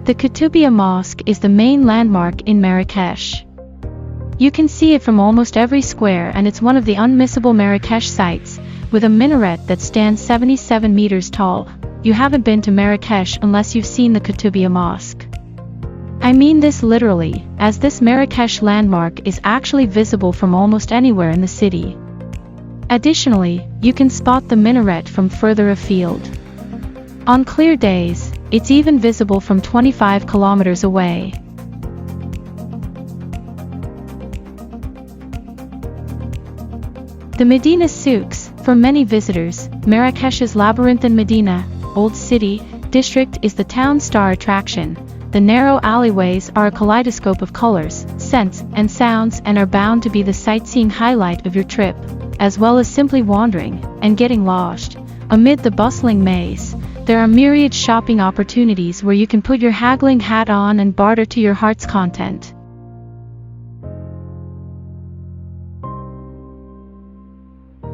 The Koutoubia Mosque is the main landmark in Marrakesh. You can see it from almost every square, and it's one of the unmissable Marrakesh sights, with a minaret that stands 77 meters tall. You haven't been to Marrakesh unless you've seen the Koutoubia Mosque. I mean this literally, as this Marrakesh landmark is actually visible from almost anywhere in the city. Additionally, you can spot the minaret from further afield. On clear days, it's even visible from 25 kilometers away. The Medina Souks, for many visitors, Marrakesh's labyrinthine Medina, Old City, district is the town's star attraction. The narrow alleyways are a kaleidoscope of colors, scents, and sounds, and are bound to be the sightseeing highlight of your trip, as well as simply wandering and getting lost. Amid the bustling maze, there are myriad shopping opportunities where you can put your haggling hat on and barter to your heart's content.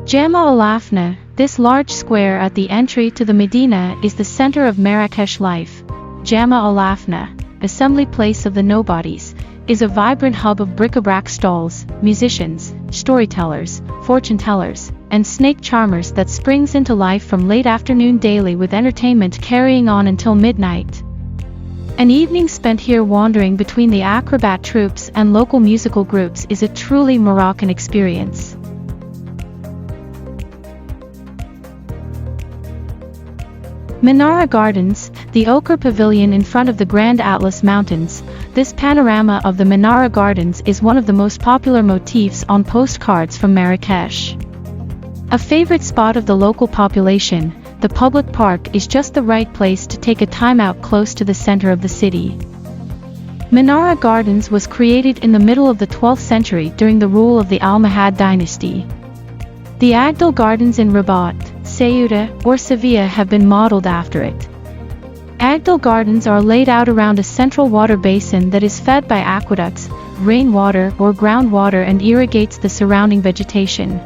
Jama al-Afna, this large square at the entry to the Medina, is the center of Marrakesh life. Jama al-Afna, assembly place of the nobodies, is a vibrant hub of bric-a-brac stalls, musicians, storytellers, fortune-tellers, and snake charmers that springs into life from late afternoon daily, with entertainment carrying on until midnight. An evening spent here wandering between the acrobat troupes and local musical groups is a truly Moroccan experience. Menara Gardens, the ochre pavilion in front of the Grand Atlas Mountains. This panorama of the Menara Gardens is one of the most popular motifs on postcards from Marrakesh. A favorite spot of the local population, the public park is just the right place to take a time out close to the center of the city. Menara Gardens was created in the middle of the 12th century during the rule of the Almohade dynasty. The Abdal Gardens in Rabat, Ceuta, or Seville have been modeled after it. Abdal Gardens are laid out around a central water basin that is fed by aqueducts, rainwater or groundwater, and irrigates the surrounding vegetation.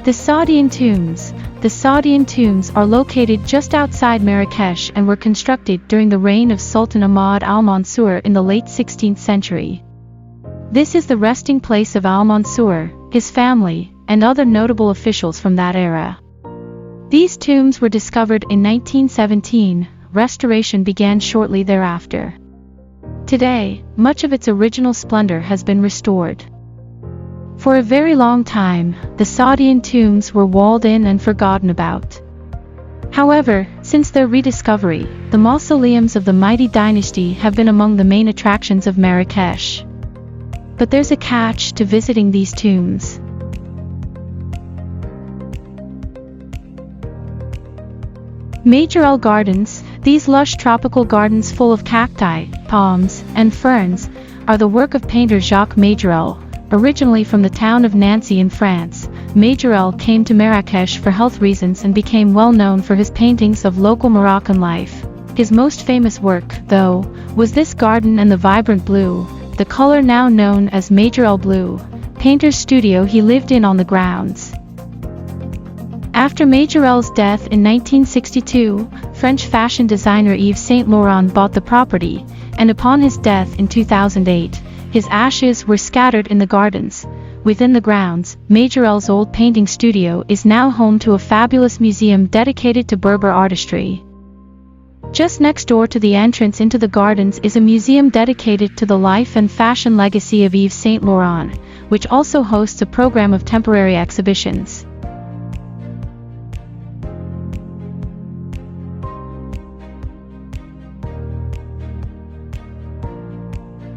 The Saadian Tombs. The Saadian tombs are located just outside Marrakesh and were constructed during the reign of Sultan Ahmad al-Mansur in the late 16th century. This is the resting place of al-Mansur, his family, and other notable officials from that era. These tombs were discovered in 1917, restoration began shortly thereafter. Today, much of its original splendor has been restored. For a very long time, the Saadian tombs were walled in and forgotten about. However, since their rediscovery, the mausoleums of the mighty dynasty have been among the main attractions of Marrakesh. But there's a catch to visiting these tombs. Majorelle Gardens. These lush tropical gardens full of cacti, palms, and ferns are the work of painter Jacques Majorelle. Originally from the town of Nancy in France, Majorelle came to Marrakesh for health reasons and became well known for his paintings of local Moroccan life. His most famous work, though, was this garden and the vibrant blue, the color now known as Majorelle blue, painter's studio he lived in on the grounds. After Majorelle's death in 1962, French fashion designer Yves Saint Laurent bought the property, and upon his death in 2008, his ashes were scattered in the gardens. Within the grounds, Majorelle's old painting studio is now home to a fabulous museum dedicated to Berber artistry. Just next door to the entrance into the gardens is a museum dedicated to the life and fashion legacy of Yves Saint Laurent, which also hosts a program of temporary exhibitions.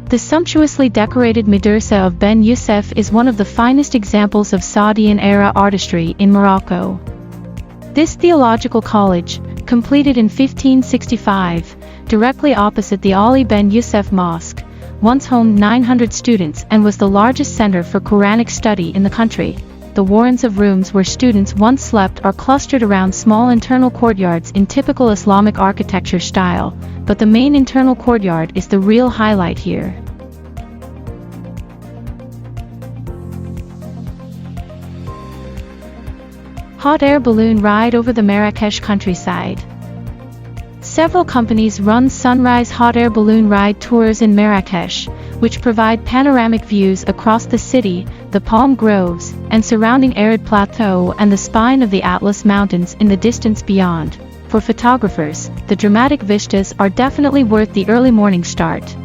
The sumptuously decorated Madrasa of Ben Youssef is one of the finest examples of Saadian-era artistry in Morocco. This theological college, completed in 1565, directly opposite the Ali Ben Youssef Mosque, once homed 900 students and was the largest center for Quranic study in the country. The warrens of rooms where students once slept are clustered around small internal courtyards in typical Islamic architecture style, but the main internal courtyard is the real highlight here. Hot air balloon ride over the Marrakesh countryside. Several companies run sunrise hot air balloon ride tours in Marrakesh, which provide panoramic views across the city, the palm groves, and surrounding arid plateau and the spine of the Atlas Mountains in the distance beyond. For photographers, the dramatic vistas are definitely worth the early morning start.